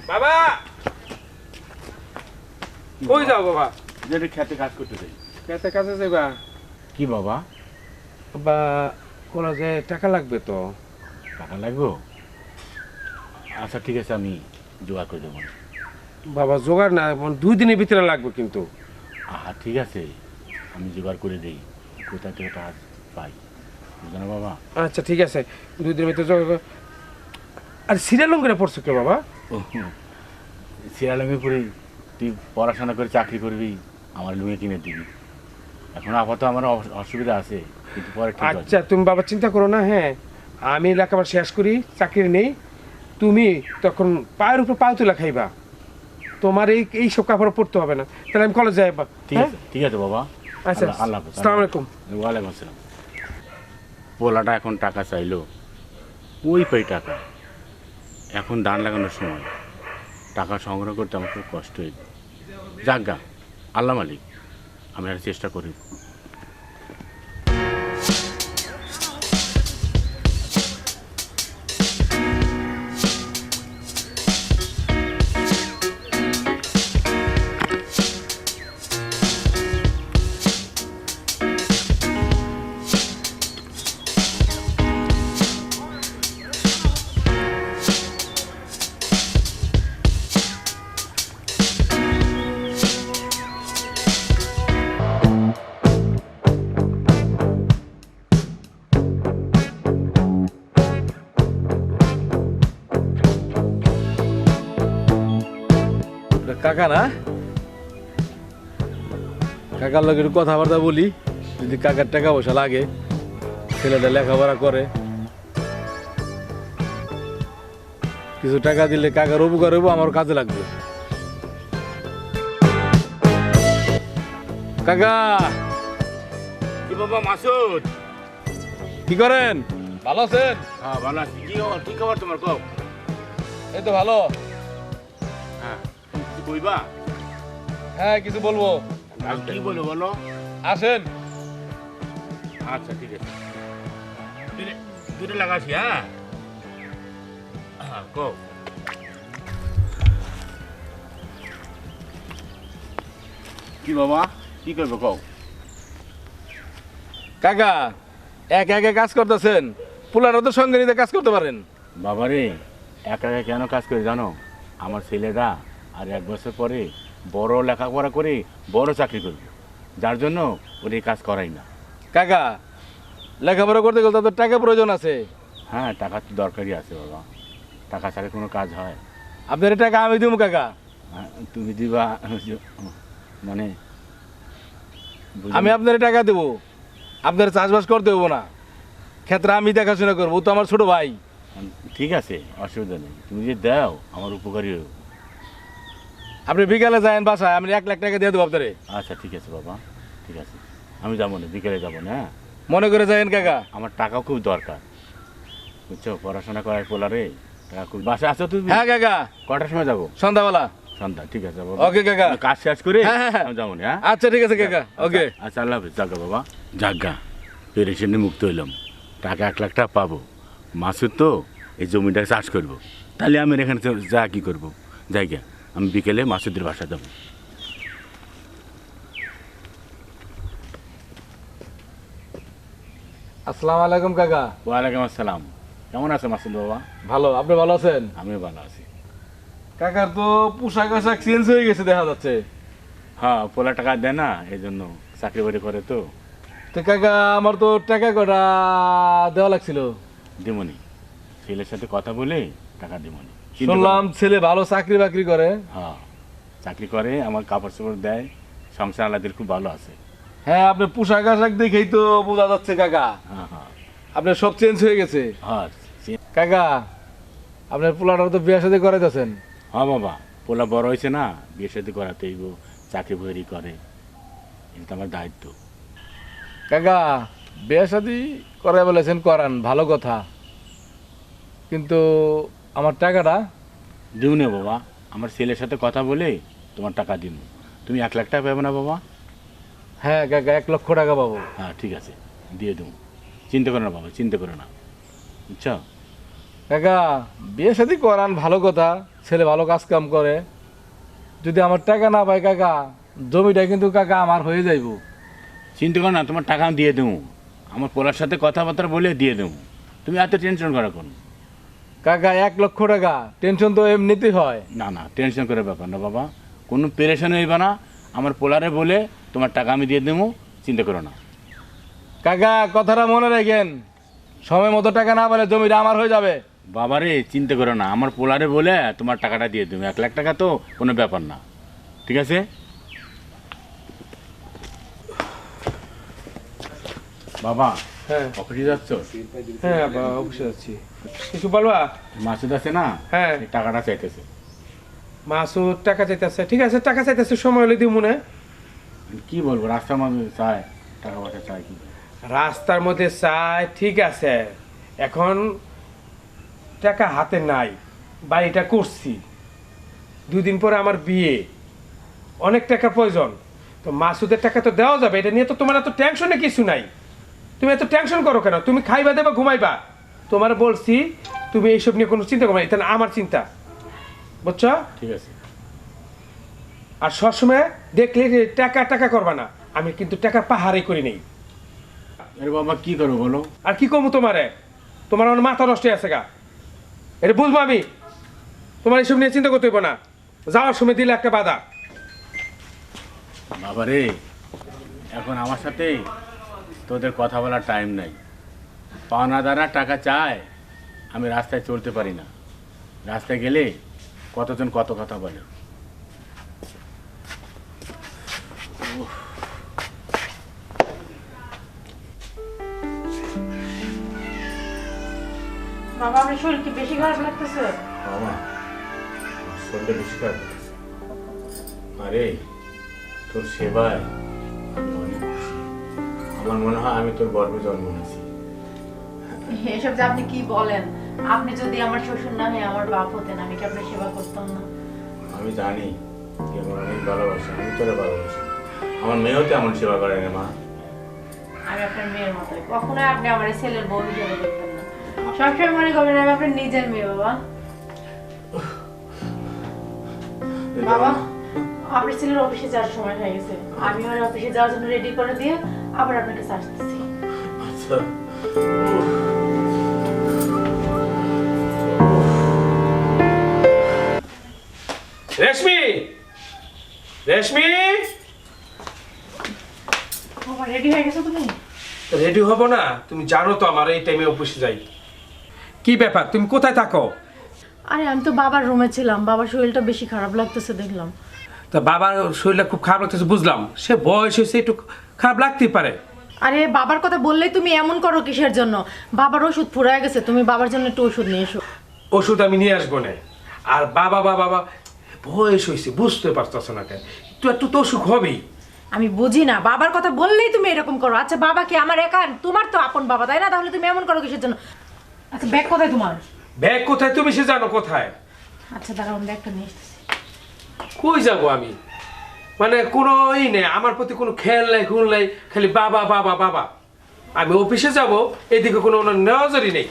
বাবা কই যাও বাবা? যেটা খেতে কাজ করতে যাই। খেতে কাজে যাবা? কি বাবা? বা কোলা যে টাকা লাগবে তো। টাকা লাগবে? আচ্ছা ঠিক আছে, আমি জোগাড় করে দেবো। বাবা জোগাড় না, 2 দিনের ভিতরে লাগবে কিন্তু। আহা ঠিক আছে, আমি জোগাড় করে দিই। কোথা থেকে টাকা পাই বুঝো না বাবা? আচ্ছা ঠিক আছে, 2 দিনের ভিতরে জোগাড়। আর সিরিয়াল করে পড়ছো কে বাবা? ও সিরিয়ালঙ্গে পড়ে তুই পড়াশোনা করে চাকরি করবি, আমার লুঙে কিনে দিবি। এখন আপাতত আমার অসুবিধা আছে, কিন্তু পরে ঠিক আছে। আচ্ছা তুমি বাবা চিন্তা করো না। হ্যাঁ আমি লেখাপড়া শেষ করি, চাকরি নেই, তুমি তখন পায়ের উপর পায়ে তুলে খাইবা। তোমার এই সব কাপড় পড়তে হবে না। তাহলে আমি কলেজ যাই। ঠিক আছে ঠিক আছে বাবা। আচ্ছা আল্লাহ হাফেজ। আসসালামু আলাইকুম। ওয়ালাইকুম আসসালাম। পোলাটা এখন টাকা চাইলো, ওই পাই টাকা। এখন ধান লাগানোর সময় টাকা সংগ্রহ করতে আমার খুব কষ্ট হয়েছে। যাজ্ঞা আল্লাহ মালিক, আমি আর চেষ্টা করি। কাকা না, কাকার লোক একটু কথাবার্তা বলি। যদি কাকার টাকা পয়সা লাগে, ছেলেটা লেখাপড়া করে, কিছু টাকা দিলে কাকার উপকার হইব, আমার কাজে লাগবে। কাকা কি বাবা মাসুদ, কি করেন? ভালো আছেন? হ্যাঁ ভালো আছি। কি খবর তোমার? কও। এই তো ভালো। হ্যাঁ কিছু কইবা? হ্যাঁ কিছু বলবো। কি বলো বলো। আসেন। আচ্ছা ঠিক আছে, দুটো লাগাছি। হ্যাঁ হ্যাঁ কও। কি বাবা কি করবো কও। কাকা একা একা কাজ করতেছেন, পোলারা তো সঙ্গে নিতে কাজ করতে পারেন। বাবারে একা একা কেন কাজ করে জানো? আমার ছেলেরা আর 1 বছর পরে বড় লেখাপড়া করে বড় চাকরি করবে, যার জন্য ওর এই কাজ করাই না। কাকা লেখাপড়া করতে গেলে তো টাকা প্রয়োজন আছে। হ্যাঁ টাকা তো দরকারই আছে বাবা, টাকা ছাড়া কোনো কাজ হয়? আপনার টাকা আমি দিব কাকা। হ্যাঁ, তুমি দিবা মানে আমি আপনার টাকা দেবো, আপনার চাষবাস করতে হবো না, ক্ষেত্রে আমি দেখাশোনা করবো, ও তো আমার ছোট ভাই। ঠিক আছে, অসুবিধা নেই, তুমি যে দাও আমার উপকারী হবে। আপনি বিকালে যায়েন বাসায়, আমি 1 লাখ টাকা দিয়ে দেবো আপনারে। আচ্ছা ঠিক আছে বাবা, ঠিক আছে, আমি যাবো না, বিকেলে যাবো না। হ্যাঁ মনে করে যায়েন কাকা। আমার টাকাও খুব দরকার, বুঝছো? পড়াশোনা করার পোলারে টাকা খুব। বাসায় আছো তুমি? হ্যাঁ কাকা। কটার সময় যাবো? সন্ধ্যাবেলা। সন্ধ্যা, ঠিক আছে বাবা। ওকে কাকা। কাজ শেষ করে হ্যাঁ, হ্যাঁ, হ্যাঁ। আমি যাবো না। হ্যাঁ আচ্ছা ঠিক আছে কাকা। ওকে আচ্ছা আল্লাহ হাফিজ। যাগা বাবা, যাগা পেরেশানি মুক্ত হইলাম। টাকা 1 লাখ টাকা পাবো। মাসুদ তো এই জমিটা চাষ করবো, তাহলে আমি এখানে যা কি করবো জায়গা। আমি বিকেলে মাসুদের বাসা যাবো। আসসালামু আলাইকুম কাকা। ওয়ালাইকুম আসসালাম। কেমন আছে মাসুদ বাবা? ভালো, আপনি ভালো আছেন? আমিও ভালো আছি। কাকার তো পোশাক আশাক চেঞ্জ হয়ে গেছে দেখা যাচ্ছে। হ্যাঁ পোলা টাকা দেয় না, এই জন্য চাকরি বাকরি করে তো। তো কাকা আমার তো টাকা কটা দেওয়া লাগছিল। দিমনি, ছেলের সাথে কথা বলে টাকা দিমনি। শুনলাম ছেলে ভালো চাকরি বাকরি করে। হ্যাঁ চাকরি করে, আমার কাপড় চোপড় দেয়, সংসার আলাদের খুব ভালো আছে। হ্যাঁ আপনার পোশাক আশাক দেখেই তো বোঝা যাচ্ছে কাকা, হ্যাঁ হ্যাঁ আপনার সব চেঞ্জ হয়ে গেছে। হ্যাঁ কাকা আপনার পোলাটা তো বিয়ে সাথে করাইতেছেন। হ্যাঁ বাবা, পোলা বড় হয়েছে না, বিয়ে শাদী করাতেই চাকরি বকরি করে, এটা আমার দায়িত্ব। কাকা বিয়ে শাদি করাই বলেছেন, করান, ভালো কথা, কিন্তু আমার টাকাটা দিও না বাবা, আমার ছেলের সাথে কথা বলে তোমার টাকা দিব। তুমি 1 লাখ টাকা পাবে না বাবা? হ্যাঁ কাকা 1 লক্ষ টাকা পাবো। হ্যাঁ ঠিক আছে, দিয়ে দেবো, চিন্তা করো না বাবা, চিন্তা করো না, বুঝছো? কাকা বিয়ে শাদি করান ভালো কথা, ছেলে ভালো কাজ কাম করে। যদি আমার টাকা না পাই কাকা, জমিটা কিন্তু কাকা আমার হয়ে যাইব। চিন্তা করো না, তোমার টাকা আমি দিয়ে দেবো। আমার পোলার সাথে কথাবার্তা বলে দিয়ে দেবো। তুমি এত টেনশন করো কোন? কাকা 1 লক্ষ টাকা টেনশন তো এমনিতেই হয়। না না, টেনশন করে ব্যাপার না বাবা, কোনো পেরেশান হইবা না। আমার পোলারে বলে তোমার টাকা আমি দিয়ে দেবো, চিন্তা করো না। কাকা কথাটা মনে রাখেন, সময় মতো টাকা না পেলে জমিটা আমার হয়ে যাবে। বাবারে চিন্তা করো না, আমার পোলারে বলে তোমার টাকাটা দিয়ে দেবো। 1 লাখ টাকা তো কোনো ব্যাপার না, ঠিক আছে? বাবা হ্যাঁ অফিসে যাচ্ছ? হ্যাঁ বাবা, অবশ্যই যাচ্ছি। কিছু বলবা? মাসুদ আছে না, হ্যাঁ। এই টাকাটা চাইতেছে। মাসুদ টাকা চাইতেছে, ঠিক আছে টাকা চাইতেছে, সময় হলে দিব মনে। কি বলবো, রাস্তার মধ্যে চায়, টাকা পয়সা চায় কি? রাস্তার মধ্যে চাই, ঠিক আছে। এখন টাকা হাতে নাই, বাড়িটা করছি, 2 দিন পরে আমার বিয়ে, অনেক টাকা প্রয়োজন। তো মাসুদের টাকা তো দেওয়া যাবে, এটা নিয়ে তো তোমার এত টেনশনে কিছু নাই। তুমি এত টেনশন করো কেন? তুমি খাইবা দেবা ঘুমাইবা। তোমার বলছি তুমি এইসব নিয়ে কোনো চিন্তা করো না, এটা না আমার চিন্তা, বুঝছো? ঠিক আছে। আর সবসময় দেখলে যে টাকা টাকা করবা না, আমি কিন্তু টাকার পাহাড়ই করি নেই। আরে বাবা কি করবো বলো? আর কি কমু তোমারে? তোমার আমার মাথা নষ্ট হয়ে আছে গা, এটা বুঝবো আমি। তোমার এইসব নিয়ে চিন্তা করতে হইব না, যাওয়ার সময় দিলে একটা বাধা। বাবারে এখন আমার সাথে তোদের কথা বলার টাইম নাই। পাওনাদাররা টাকা চায়, আমি রাস্তায় চলতে পারি না। রাস্তায় গেলে কতজন কত কথা বলে। বাবা, আপনার শরীর কি বেশি খারাপ লাগতেছে? বাবা শরীরটা বেশি খারাপ লাগছে। আরে তোর সেবায় আমি অনেক খুশি। আমার মনে হয় আমি তোর গর্ভে জন্ম নিয়েছি। এসব যে আপনি কি বলেন? আপনি যদি আমার শ্বশুর না হয়ে আমার বাপ হতেন, আমি কি আপনার সেবা করতাম না? আমি জানি তুই আমার অনেক ভালোবাসি, আমি তোরা ভালোবাসি। আমার মেয়েও তেমন সেবা করে না মা। আমি আপনার মেয়ের মতোই, কখনোই আপনি আমার এই ছেলের বউ হিসেবে দেখবেন না। সবসময় মনে করবেন আমি আপনার নিজের মেয়ে। বাবা, বাবা আপনার ছেলের অফিসে যাওয়ার সময় হয়ে গেছে, আমি ওর অফিসে যাওয়ার জন্য রেডি করে দিয়ে আবার আপনার কাছে আসতেছি। আচ্ছা রেশমি, রেশমি, বাবা রেডি হয়ে গেছো তুমি? রেডি হব না? তুমি জানো তো আমার এই টাইমে অফিসে যাই। কি ব্যাপার, তুমি কোথায় থাকো? আরে আমি তো বাবার রুমে ছিলাম, বাবার শরীরটা বেশি খারাপ লাগতেছে দেখলাম। তা বাবার শরীরটা খুব খারাপ লাগতেছে বুঝলাম, সে বয়স হয়েছে, একটু খারাপ লাগতেই পারে। আরে বাবার কথা বললেই তুমি এমন করো কিসের জন্য? বাবার ওষুধ ফুরায় গেছে, তুমি বাবার জন্য একটু ওষুধ নিয়ে এসো। ওষুধ আমি নিয়ে আসবো না। আর বাবা বাবা বাবা বয়স হয়েছে, বুঝতে পারতেছ না কেন? একটু একটু তো অসুখ হবেই। আমি বুঝি না, বাবার কথা বললেই তুমি এরকম করো। আচ্ছা বাবা কি আমার একা? তোমার তো আপন বাবা, তাই না? তাহলে তুমি এমন করো কিসের জন্য? আচ্ছা ব্যাগ কোথায় তোমার? ব্যাগ কোথায় তুমি সে জানো কোথায়? আচ্ছা দাঁড়াও, আমি ব্যাগটা নিয়ে এসেছি। কই যাবো আমি? মানে কোনো ই নেই, আমার প্রতি কোনো খেয়াল নাই, খুন নাই, খালি বাবা বাবা বাবা। আমি অফিসে যাব, এদিকে কোনো নজরই নেই।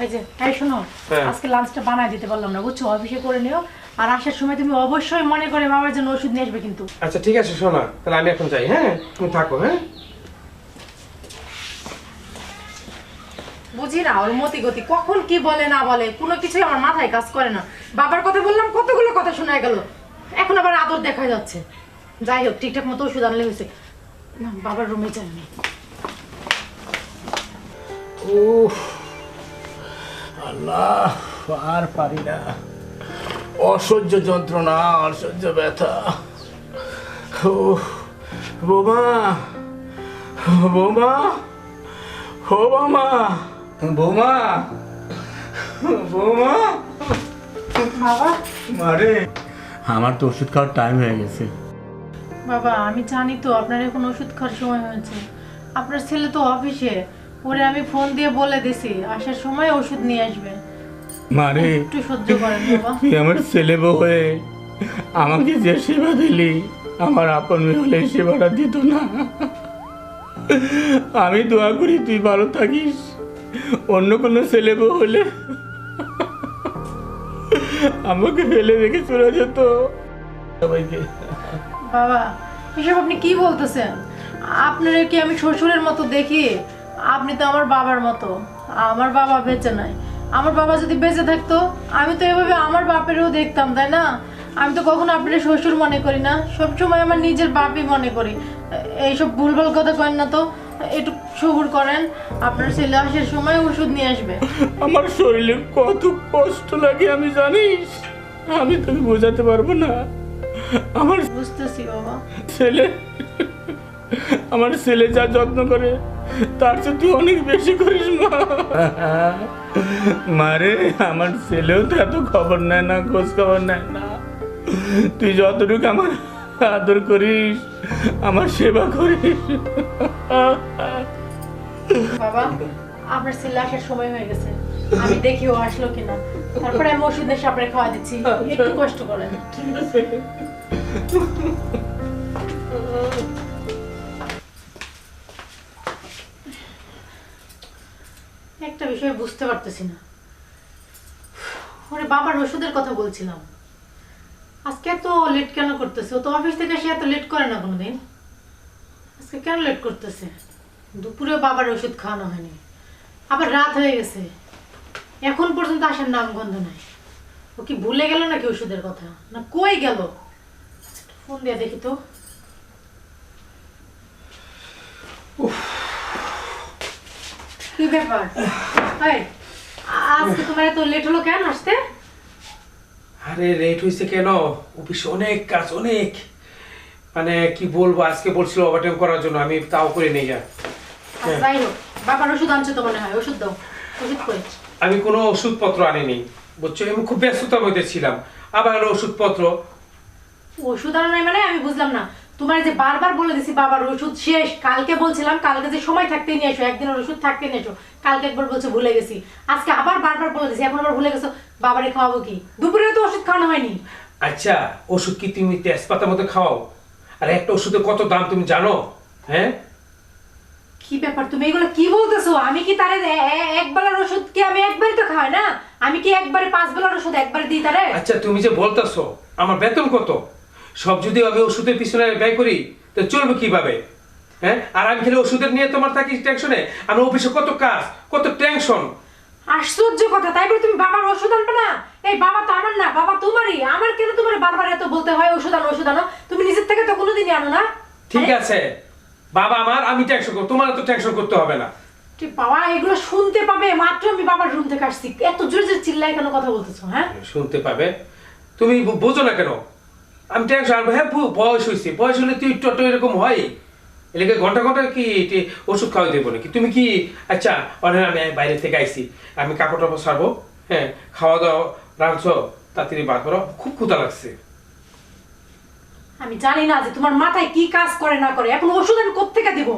এই যে এই শোনো, হ্যাঁ। আজকে লাঞ্চটা বানায় দিতে পারলাম না, বুঝছো? অফিসে করে নিও। আর আসার সময় তুমি অবশ্যই মনে করে বাবার জন্য ওষুধ নিয়ে আসবে কিন্তু। আচ্ছা ঠিক আছে শোনা, তাহলে আমি এখন যাই। হ্যাঁ তুমি থাকো। হ্যাঁ বুঝি না ওর মতি গতি, কখন কি বলে না বলে কোনো কিছুই আমার মাথায় কাজ করে না। বাবার কথা বললাম, কতগুলো কথা শোনা গেল, এখন আবার আদর দেখা যাচ্ছে। যাই হোক, ঠিকঠাক মতো ওষুধ আনলে হয়েছে। না, বাবার রুমে যাননি। আল্লাহ আর পারি না, অসহ্য যন্ত্রণা, অসহ্য ব্যথা। বোমা, বোমা, ও বোমা, বোমা, বোমা, বাবা, মারে আমার তো ওষুধ খাওয়ার টাইম হয়ে গেছে। বাবা আমি জানি তো আপনার এখন ওষুধ খাওয়ার সময় হয়েছে। আপনার ছেলে তো অফিসে, ওরে আমি ফোন দিয়ে বলে দিছি আসার সময় ওষুধ নিয়ে আসবে। মারে একটু সহ্য করেন বাবা। তুই আমার ছেলে বউ হয়ে আমাকে যে সেবা দিলি, আমার আপন মেয়ে হলে এই সেবাটা দিত না। আমি দোয়া করি তুই ভালো থাকিস। অন্য কোনো ছেলে বউ হলে আমাকে ফেলে রেখে চলে যেত সবাইকে। বাবা এসব আপনি কি বলতেছেন? আপনার কি আমি শ্বশুরের মতো দেখি? আপনি তো আমার বাবার মতো। আমার বাবা বেঁচে নাই। আমার বাবা যদি বেঁচে থাকতো আমি তো এভাবে আমার বাপেরও দেখতাম, তাই না? আমি তো কখনো আপনার শ্বশুর মনে করি না, সবসময় আমার নিজের বাপই মনে করি। এইসব ভুলভাল কথা করেন না তো, একটু সবুর করেন। আপনার ছেলে আসার সময় ওষুধ নিয়ে আসবে। আমার শরীরে কত কষ্ট লাগে আমি জানিস, আমি তোকে বোঝাতে পারবো না। আমার বুঝতেছি বাবা। ছেলে, আমার ছেলে যা যত্ন করে তার চেয়ে তুই অনেক বেশি করিস মা। মারে আমার ছেলেও তো এত খবর নেয় না, খোঁজ খবর নেয় না। তুই যতটুকু আমার আদর করিস, আমার সেবা করিস। বাবা আপনার ছেলে আসার সময় হয়ে গেছে, আমি দেখি ও আসলো কিনা, তারপরে আমি ওষুধ এসে আপনার খাওয়া দিচ্ছি। একটু কষ্ট করেন। একটা বিষয় বুঝতে পারতেছি না, ওরে বাবার ওষুধের কথা বলছিলাম, আজকে এত লেট কেন করতেছে? ও তো অফিস থেকে এসে এত লেট করে না কোনোদিন, আজকে কেন লেট করতেছে? দুপুরে বাবার ওষুধ খাওয়ানো হয়নি, আবার রাত হয়ে গেছে, এখন পর্যন্ত আসার নাম গন্ধ নাই। ও কি ভুলে গেল নাকি ওষুধের কথা, না কই গেল? ফোন দিয়ে দেখি তো। কি ব্যাপার? আজকে তোমার এত লেট হলো কেন আসতে? আরে লেট হয়েছে কেন? অফিসে অনেক কাজ, অনেক, মানে কি বলবো, আজকে বলছিল ওভারটাইম করার জন্য, আমি তাও করে নিয়ে যা। যাই হোক, বাবার ওষুধ আনছো তো মনে হয়, ওষুধ দাও। ওষুধ কই? আমি কোনো ওষুধপত্র আনিনি, বুঝছো, আমি খুব ব্যস্ততার মধ্যে ছিলাম। আবার হলো ওষুধপত্র। ওষুধ আনা নাই মানে আমি বুঝলাম না। তোমার যে বারবার বলে দিছি বাবার ওষুধ শেষ, কালকে বলছিলাম কালকে যে সময় থাকতে নিয়ে এসো, একদিনের ওষুধ থাকতে নিয়ে এসো, কালকে একবার বলছো ভুলে গেছি, আজকে আবার বারবার বলে দিছি, এখন আবার ভুলে গেছো। বাবারে খাওয়াবো কি? দুপুরে তো ওষুধ খাওয়ানো হয়নি। আচ্ছা, ওষুধ কি তুমি তেজপাতার মতো খাও? আর একটা ওষুধের কত দাম তুমি জানো? হ্যাঁ, কি ব্যাপার, তুমি এগুলো কি বলতেছো? আমি কি তারে এক বেলার ওষুধ কি আমি একবারই তো খাওয়াই না? আমি কি একবারে 5 বেলার ওষুধ একবারে দিই তারে? আচ্ছা তুমি যে বলতেছো আমার বেতন কত, সব যদি আমি ওষুধের পিছনে ব্যয় করি তো চলবে কিভাবে? হ্যাঁ, আর আমি খেলে ওষুধের নিয়ে তোমার থাকি টেনশনে, আমার অফিসে কত কাজ, কত টেনশন। আশ্চর্য কথা, তাই বলে তুমি বাবার ওষুধ আনবে না? এই বাবা তো আমার না, বাবা তোমারই। আমার কেন তোমার বারবার এত বলতে হয় ওষুধ আনো ওষুধ আনো? তুমি নিজের থেকে তো কোনোদিনই আনো না। ঠিক আছে, বাবা আমার, আমি টেনশন করব, তোমার তো টেনশন করতে হবে না। ঠিক বাবা, এগুলো শুনতে পাবে মাত্র আমি বাবার রুম থেকে আসছি, এত জোরে জোরে চিল্লায় কেন কথা বলতেছো? হ্যাঁ, শুনতে পাবে, তুমি বোঝো না কেন? আমি টেনশন আনবো? হ্যাঁ, বয়স হয়েছে, বয়স হলে তুই একটু এরকম হয়, এলাকা ঘন্টা ঘন্টা কি ওষুধ খাওয়াই দেবো নাকি? তুমি কি, আচ্ছা অনেক, আমি বাইরে থেকে আইছি, আমি কাপড় টাপড় সারবো, হ্যাঁ, খাওয়া দাওয়া রাঁধছো, তাড়াতাড়ি বার করো, খুব ক্ষুধা লাগছে। আমি জানি না যে তোমার মাথায় কি কাজ করে না করে, এখন ওষুধ আমি কোত্থেকে দেব?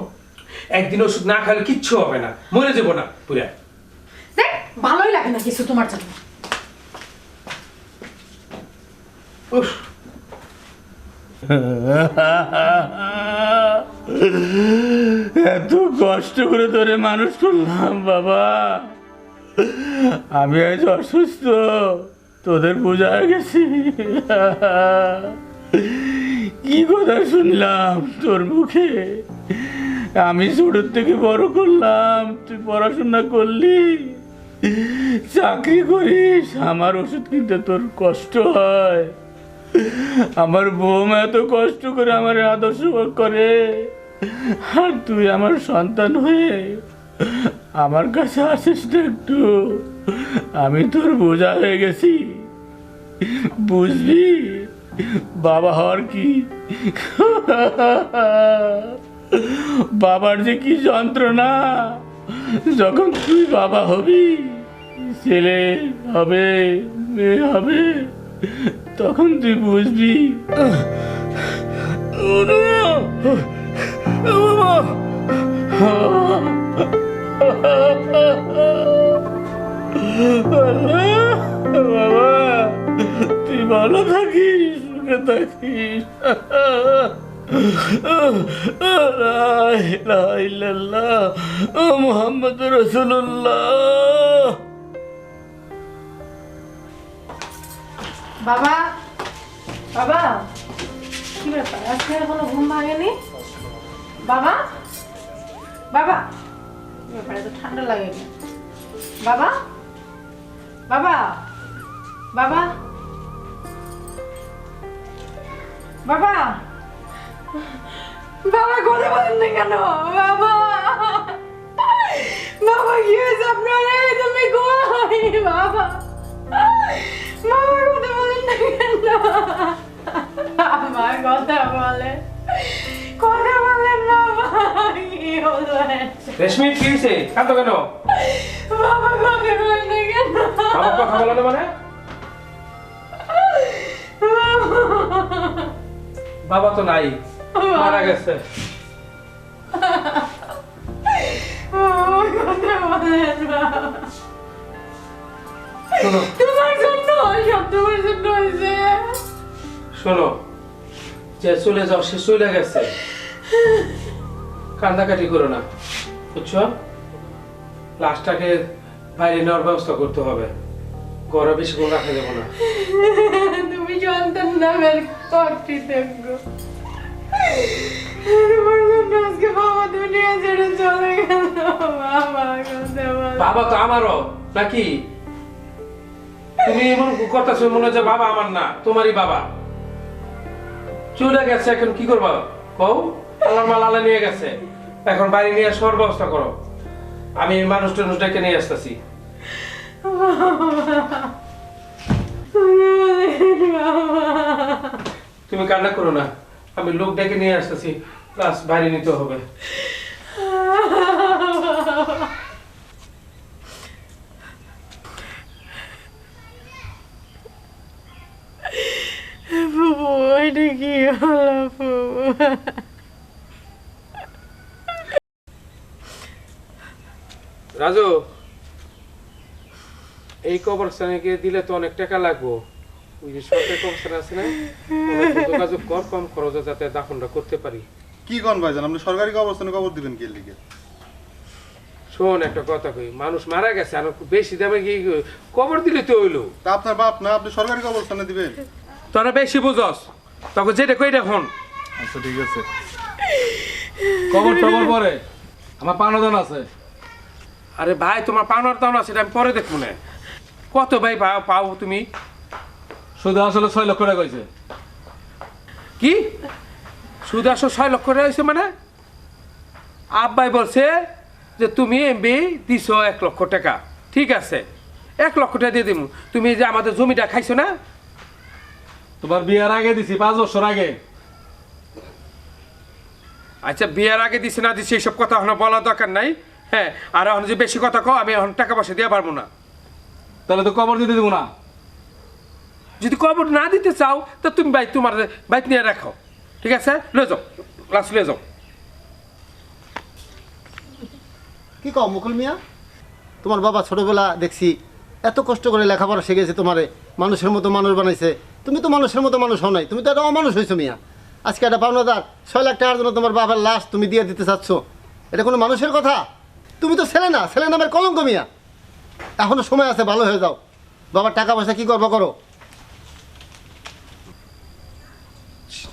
একদিন ওষুধ না খেলে কিচ্ছু হবে না, মরে যাবো না পুরা। দেখ, ভালোই লাগে না কিছু তোমার জন্য। উফ, এত কষ্ট করে তোরে মানুষ করলাম বাবা, আমি আজ অসুস্থ, তোদের বোঝা গেছি। কি কথা শুনলাম তোর মুখে, আমি ছোটোর থেকে বড় করলাম, তুই পড়াশোনা করলি, চাকরি করিস, আমার ওষুধ কিনতে তোর কষ্ট হয়, আমার বৌমা এত কষ্ট করে আমার আদর্শ করে, আর তুই আমার সন্তান হয়ে আমার কাছে আসিস না একটু? আমি তোর বোঝা হয়ে গেছি, বুঝবি বাবা হওয়ার কি, বাবার যে কি যন্ত্রণা, যখন তুই বাবা হবি, ছেলে হবে মেয়ে হবে, তখন তুই বুঝবি। বাবা তুই ভালো থাকিস, সুখে থাকিস। মোহাম্মদ রাসূলুল্লাহ। বাবা, বাবা, কি ব্যাপার আজকে এখনো ঘুম ভাঙেনি? বাবা, বাবা, কি ব্যাপার এত ঠান্ডা লাগে কেন? বাবা, বাবা, বাবা, বাবা, বাবা কথা বলেন না কেন? বাবা, বাবা কি হয়েছে আপনার? তুমি কই বাবা? বাবা কথা বলেন না কেন? আমার কথা বলেন, কথা বলেন বাবা, কি হলো? রেশমি কি হয়েছে? কাঁদো কেন? বাবা কথা বলেন না কেন? আমার কথা বলো না মানে? বাবা তো নাই, মারা গেছে। শোনো তোমার জন্য সব তোমার জন্য হয়েছে। শোনো, যে চলে যাও সে চলে গেছে, কান্দাকাটি করো না, বুঝছো? লাশটাকে বাইরে নেওয়ার ব্যবস্থা করতে হবে, ঘরে বেশিক্ষণ রাখা যাবো না। তুমি সন্তান নামের কর্তৃত্ব, তোমার জন্য আজকে বাবা দুনিয়া ছেড়ে চলে গেল। বাবা কথা বলো। বাবা তো আমারও নাকি? তুমি এমন করতেছো মনে হচ্ছে বাবা আমার না, তোমারই বাবা। চলে গেছে, এখন কি করবা কও? আল্লাহর মাল আল্লাহ নিয়ে গেছে, এখন বাড়ি নিয়ে আসার ব্যবস্থা করো। আমি মানুষ টানুষটাকে নিয়ে আসতেছি। তুমি কান্না করো না, আমি লোক ডেকে নিয়ে আসতেছি, প্লাস বাড়ি নিতে হবে। বাবু এটা কি হলো বাবু? রাজু, এই কবরস্থানে গিয়ে দিলে তো অনেক টাকা লাগবো। ওই যে সরকারি কবরস্থান আছে না, ওখানে একটু যোগাযোগ কর, কম খরচে যাতে দাফনটা করতে পারি। কি কোন ভাইজান, আপনি সরকারি কবরস্থানে কবর দিবেন কি লিগে? শোন একটা কথা কই, মানুষ মারা গেছে আর খুব বেশি দামে কি কবর দিলে তো হইলো? তা আপনার বাপ না, আপনি সরকারি কবরস্থানে দিবেন? তোরা বেশি বুঝস, তখন যেটা কই দেখুন। আচ্ছা ঠিক আছে, খবর টবর পরে আমার পানোদান আছে। আরে ভাই, তোমার পাওনার দাম আছে, আমি পরে দেখবো না। কত ভাই পাও তুমি? শুধু আসলে 6 লক্ষ টাকা হয়েছে। কি সুদ আসো 6 লক্ষ টাকা হয়েছে মানে? আব্বাই বলছে যে তুমি এমবি দিছো 1 লক্ষ টাকা, ঠিক আছে 1 লক্ষ টাকা দিয়ে দিব। তুমি যে আমাদের জমিটা খাইছো না? তোমার বিয়ার আগে দিছি, 5 বছর আগে। আচ্ছা, বিয়ের আগে দিছে না দিছে এইসব কথা এখন বলার দরকার নাই। হ্যাঁ, আর এখন যে বেশি কথা কও, আমি এখন টাকা পয়সা দিয়ে পারবো না। তাহলে তো কবর দিতে দেবো না। যদি কবর না দিতে চাও তো তুমি তোমার বাইক নিয়ে রাখো, ঠিক আছে? লয়ে যাও, লাস্ট লয়ে যাও। কি কও মুকুল মিয়া, তোমার বাবা ছোটবেলা দেখছি এত কষ্ট করে লেখাপড়া শিখেছে, তোমারে মানুষের মতো মানুষ বানাইছে। তুমি তো মানুষের মতো মানুষ হও নাই, তুমি তো একটা অমানুষ হয়েছো মিয়া। আজকে একটা পাওনাদার 6 লাখ টাকার জন্য তোমার বাবার লাশ তুমি দিয়ে দিতে চাচ্ছ, এটা কোনো মানুষের কথা? তুমি তো ছেলে না, ছেলে নামের কলঙ্ক মিয়া। এখনো সময় আছে, ভালো হয়ে যাও। বাবার টাকা পয়সা কি করবো করো।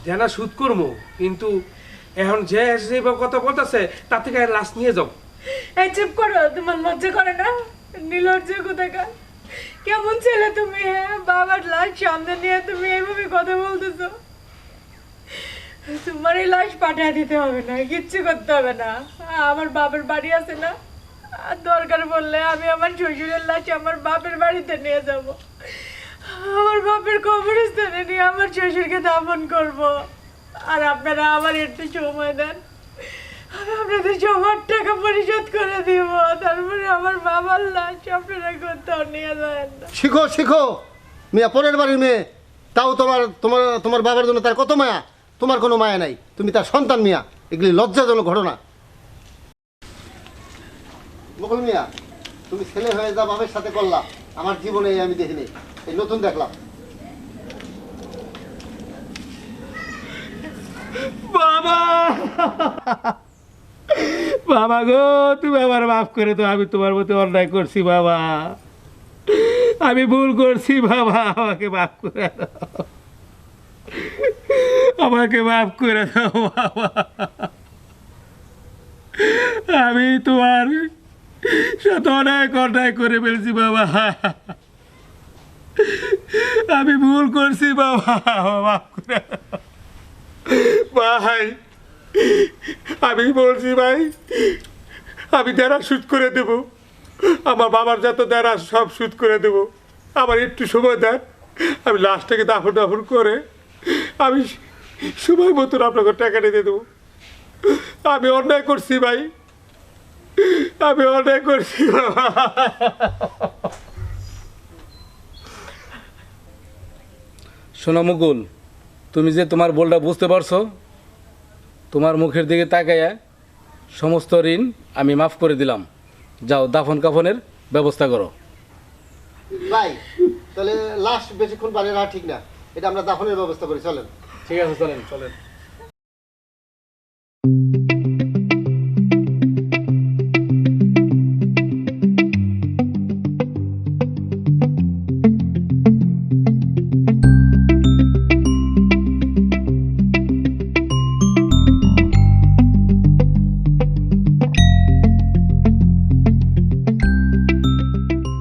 জানা সুদ করবো, কিন্তু এখন যে যেভাবে কথা বলতেছে তার থেকে লাশ নিয়ে যাও। এই চুপ করো, তোমার লজ্জা করে না? নির্লজ্জ কোথাকার, কেমন ছেলে তুমি? হ্যাঁ, বাবার লাশ সামনে নিয়ে তুমি এইভাবে কথা বলতেছো। তোমার এই লাশ পাঠিয়ে দিতে হবে না, কিচ্ছু করতে হবে না। আমার বাপের বাড়ি আছে না, আর দরকার পড়লে আমি আমার শ্বশুরের লাশ আমার বাপের বাড়িতে নিয়ে যাব। আমার বাপের কবরস্থানে নিয়ে আমার শ্বশুরকে দাফন করব। আর আপনারা আমার একটু সময় দেন, আমি আপনাদের সবার টাকা পরিশোধ করে দিব। তারপরে আমার বাবার লাশ আপনারা কোথাও নিয়ে যায় না। শিখো শিখো মিয়া, পরের বাড়ির মেয়ে, তাও তোমার তোমার তোমার বাবার জন্য তার কত মায়া, তোমার কোনো মায়া নাই। তুমি তার সন্তান মিয়া, এগুলি লজ্জাজনক ঘটনা। মুকুল মিয়া, তুমি ছেলে হয়ে যা বাবার সাথে করলা, আমার জীবনে আমি দেখিনি, এই নতুন দেখলাম। বাবা, বাবা গো, তুমি আমার মাফ করে তো, আমি তোমার মতো অন্যায় করছি বাবা। আমি ভুল করছি বাবা, আমাকে মাফ করে দাও, আমাকে মাফ করে দাও বাবা। আমি তোমার সাথে অনেক অন্যায় করে ফেলছি বাবা, আমি ভুল করছি বাবা, মাফ করে দাও। ভাই আমি বলছি ভাই, আমি দেনা সুদ করে দেব, আমার বাবার যত দেনা সব সুদ করে দেব, আমার একটু সময় দেন, আমি লাস্টটাকে দাফন দাফন করে আমি সময় মতন আপনাকে টাকা দিয়ে দেবো। আমি অন্যায় করছি ভাই, আমি অন্যায় করছি বাবা। শোনো মুকুল, তুমি যে তোমার ভুলটা বুঝতে পারছো, তোমার মুখের দিকে তাকাইয়া সমস্ত ঋণ আমি মাফ করে দিলাম। যাও দাফন কাফনের ব্যবস্থা করো। ভাই তাহলে লাস্ট বেশিক্ষণ বাড়ি রাখা ঠিক না, এটা আমরা দাফনের ব্যবস্থা করি, চলেন। ঠিক আছে, চলেন চলেন।